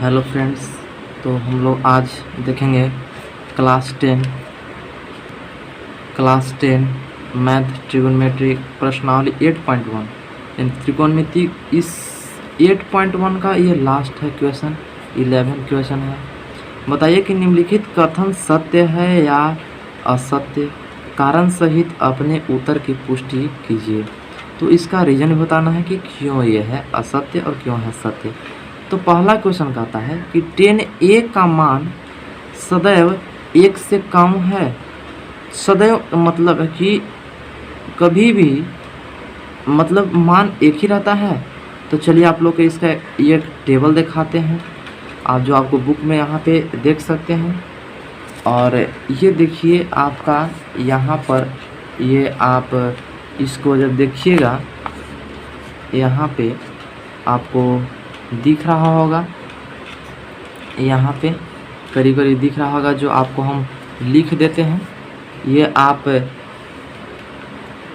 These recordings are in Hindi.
Hello friends. तो हम लोग आज देखेंगे क्लास टेन मैथ ट्रिगोनोमेट्री प्रश्नावली 8.1 यानी त्रिकोणमिति। इस 8.1 का ये लास्ट है क्वेश्चन, 11 क्वेश्चन है। बताइए कि निम्नलिखित कथन सत्य है या असत्य, कारण सहित अपने उत्तर की पुष्टि कीजिए। तो इसका रीजन भी बताना है कि क्यों ये है असत्य और क्यों है सत्य। तो पहला क्वेश्चन कहता है कि 10a का मान सदैव 1 से कम है। सदैव मतलब है कि कभी भी मतलब मान एक ही रहता है। तो चलिए आप लोग को इसका ये टेबल दिखाते हैं, आप जो आपको बुक में यहाँ पे देख सकते हैं। और ये देखिए आपका यहाँ पर ये आप इसको जब देखिएगा यहाँ पे आपको दिख रहा होगा, यहाँ पे करीब करीब दिख रहा होगा, जो आपको हम लिख देते हैं। ये आप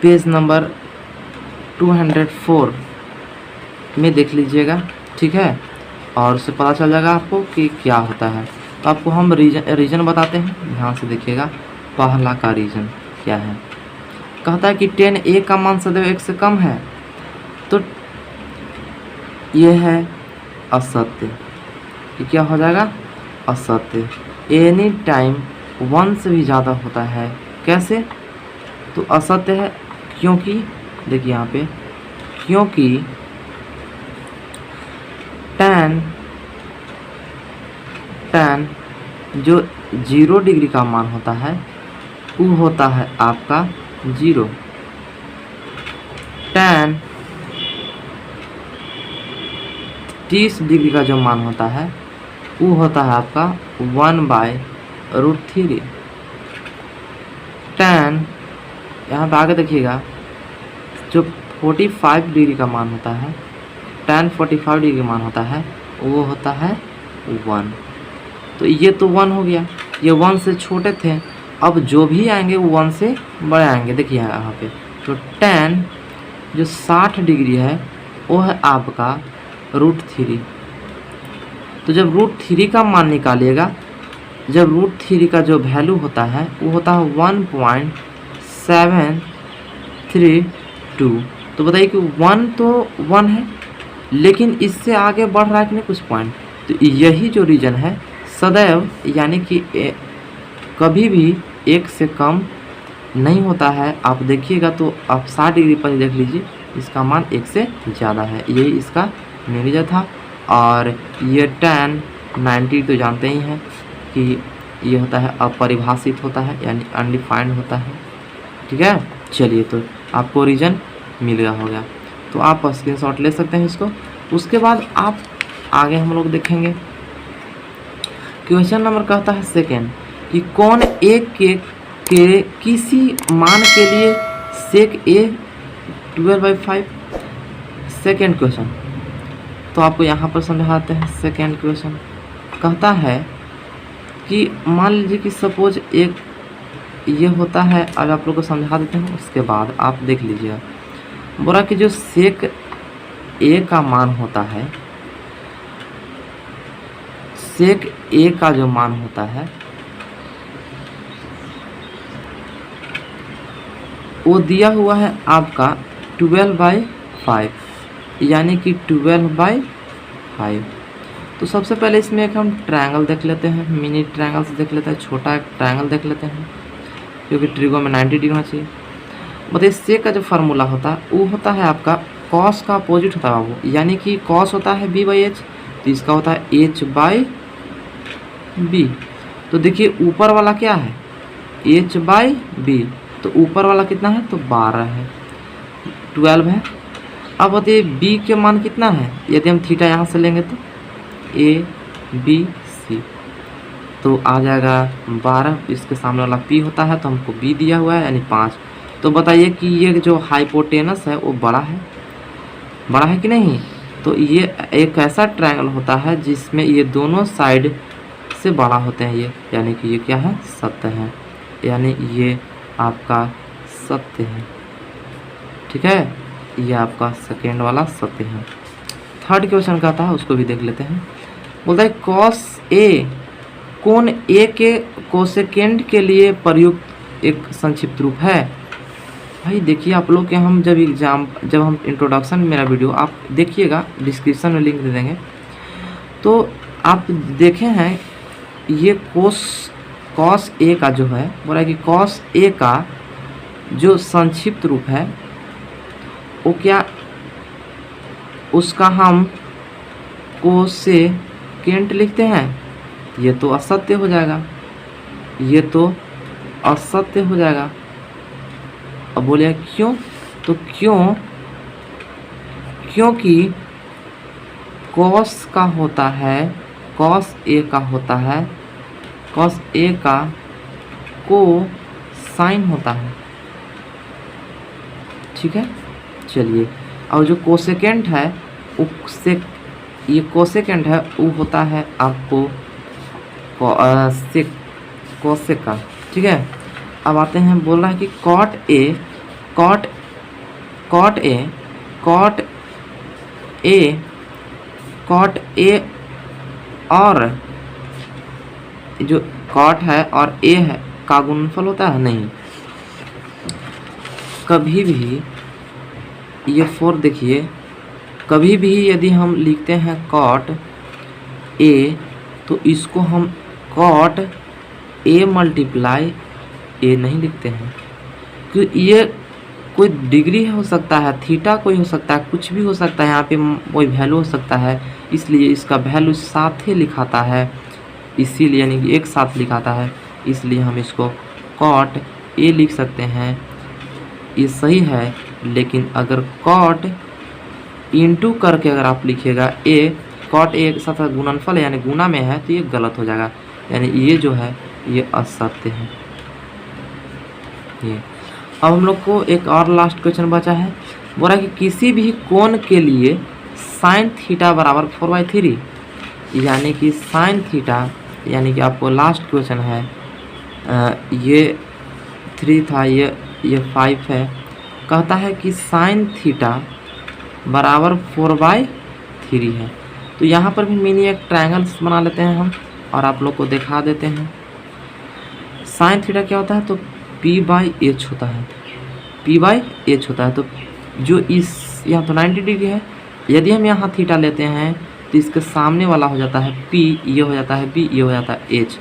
पेज नंबर 204 में देख लीजिएगा, ठीक है। और उससे पता चल जाएगा आपको कि क्या होता है। तो आपको हम रीजन बताते हैं, ध्यान से देखिएगा। पहला का रीजन क्या है, कहता है कि 10a का मान सदैव 1 से कम है। तो यह है असत्य। ये क्या हो जाएगा, असत्य। एनी टाइम 1 से भी ज़्यादा होता है। कैसे, तो असत्य है क्योंकि देखिए यहाँ पे, क्योंकि tan जो 0 डिग्री का मान होता है वो होता है आपका 0। tan 30 डिग्री का जो मान होता है वो होता है आपका 1/√3। tan यहाँ पे आगे देखिएगा, जो 45 डिग्री का मान होता है, tan 45 डिग्री का मान होता है वो होता है 1। तो ये तो 1 हो गया, ये 1 से छोटे थे। अब जो भी आएंगे वो 1 से बड़े आएंगे। देखिए यहाँ पे तो tan जो 60 डिग्री है वो है आपका √3। तो जब √3 का मान निकालिएगा, जब √3 का जो वैल्यू होता है वो होता है 1.732। तो बताइए कि 1 तो 1 है, लेकिन इससे आगे बढ़ रहा है कि नहीं कुछ पॉइंट। तो यही जो रीजन है सदैव यानी कि कभी भी 1 से कम नहीं होता है। आप देखिएगा तो आप 60 डिग्री पर देख लीजिए, इसका मान 1 से ज़्यादा है। यही इसका रीजन था। और ये tan 90 तो जानते ही हैं कि ये होता है अपरिभाषित होता है, यानी अनडिफाइंड होता है, ठीक है। चलिए तो आपको रीजन मिल गया होगा, तो आप स्क्रीनशॉट ले सकते हैं इसको। उसके बाद आप आगे हम लोग देखेंगे क्वेश्चन नंबर कहता है सेकेंड कि कौन एक के किसी मान के लिए sec a 12/5। सेकेंड क्वेश्चन तो आपको यहाँ पर समझाते हैं। सेकेंड क्वेश्चन कहता है कि मान लीजिए कि सपोज एक ये होता है, अब आप लोग को समझा देते हैं, उसके बाद आप देख लीजिएगा। बोला कि जो sec a का मान होता है, sec a का जो मान होता है वो दिया हुआ है आपका 12/5, यानी कि 12/5। तो सबसे पहले इसमें एक हम ट्रायंगल देख लेते हैं, मिनी ट्रायंगल से देख लेते हैं, छोटा एक ट्रायंगल देख लेते हैं, क्योंकि ट्रिगो में 90 डिग्री होना चाहिए। बताइए सेक का जो फार्मूला होता है वो होता है आपका कॉस का अपोजिट होता है वो, यानी कि कॉस होता है b/h, तो इसका होता है h/b। तो देखिए ऊपर वाला क्या है, h/b, तो ऊपर वाला कितना है, तो 12 है, 12 है। अब बताइए b के मान कितना है, यदि हम थीटा यहाँ से लेंगे तो ABC, तो आ जाएगा 12। इसके सामने वाला p होता है, तो हमको b दिया हुआ है यानी 5। तो बताइए कि ये जो हाइपोटेनस है वो बड़ा है कि नहीं। तो ये एक ऐसा ट्रायंगल होता है जिसमें ये दोनों साइड से बड़ा होते हैं ये, यानी कि ये क्या है, सत्य है, यानी ये आपका सत्य है, ठीक है। ये आपका सेकेंड वाला सत्य है। थर्ड क्वेश्चन का था, उसको भी देख लेते हैं। बोलता है कॉस ए कोण ए के कोसेकेंड के लिए प्रयुक्त एक संक्षिप्त रूप है। भाई देखिए आप लोग के हम जब हम इंट्रोडक्शन मेरा वीडियो आप देखिएगा, डिस्क्रिप्शन में लिंक दे देंगे, तो आप देखे हैं ये कॉस ए का जो है, बोला कि कॉस ए का जो संक्षिप्त रूप है वो क्या, उसका हम कोसेकेंट लिखते हैं। ये तो असत्य हो जाएगा, ये तो असत्य हो जाएगा। अब बोले क्यों, तो क्योंकि कॉस का होता है, कॉस ए का होता है, कॉस ए का को साइन होता है। ठीक है, चलिए। और जो कोसेकेंट है उससे, ये कोसेकेंट है वो होता है आपको कोसेक का। ठीक है, अब आते हैं, बोल रहा है कि कॉट ए और जो कॉट है और ए है का गुणनफल होता है नहीं। कभी भी ये 4 देखिए, कभी भी यदि हम लिखते हैं कॉट ए तो इसको हम कॉट ए मल्टीप्लाई ए नहीं लिखते हैं, क्योंकि ये कोई डिग्री हो सकता है, थीटा कोई हो सकता है, कुछ भी हो सकता है, यहाँ पे कोई वैल्यू हो सकता है, इसलिए इसका वैल्यू साथ ही लिखाता है, इसीलिए यानी कि एक साथ लिखाता है, इसलिए हम इसको कॉट ए लिख सकते हैं। ये सही है, लेकिन अगर कॉट इंटू करके अगर आप लिखिएगा ए, कॉट ए के साथ गुणनफल यानी गुना में है, तो ये गलत हो जाएगा, यानी ये जो है ये असत्य है। ये अब हम लोग को एक और लास्ट क्वेश्चन बचा है, बोला कि किसी भी कोण के लिए साइन थीटा बराबर 4/3, यानी कि साइन थीटा, यानी कि आपको लास्ट क्वेश्चन है, ये 3 था, ये 5 है। कहता है कि साइन थीटा बराबर 4/3 है। तो यहाँ पर भी मिनी एक ट्रायंगल बना लेते हैं हम और आप लोग को दिखा देते हैं। साइन थीटा क्या होता है, तो p/h होता है, p/h होता है। तो जो इस यहाँ तो 90 डिग्री है, यदि हम यहाँ थीटा लेते हैं तो इसके सामने वाला हो जाता है p, ये हो जाता है b, ये हो जाता है h।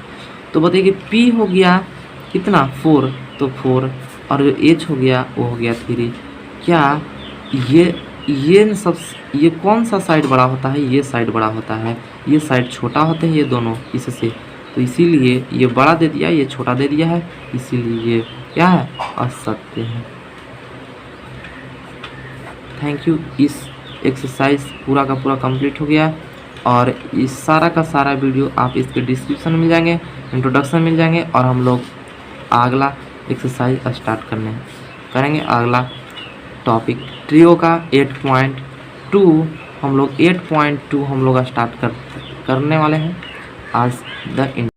तो बताइए कि p हो गया कितना 4, तो 4, और जो h हो गया वो हो गया 3। क्या ये कौन सा साइड बड़ा होता है, ये साइड बड़ा होता है, ये साइड छोटा होते हैं ये दोनों इससे, तो इसीलिए ये बड़ा दे दिया, ये छोटा दे दिया है, इसीलिए ये क्या है, असत्य है। Thank you. इस एक्सरसाइज पूरा का पूरा कंप्लीट हो गया और इस सारा का सारा वीडियो आप इसके डिस्क्रिप्शन में मिल जाएंगे, इंट्रोडक्शन मिल जाएंगे, और हम लोग अगला एक्सरसाइज स्टार्ट करेंगे। अगला टॉपिक ट्रियो का 8.2 हम लोग 8.2 हम लोग स्टार्ट करने वाले हैं आज द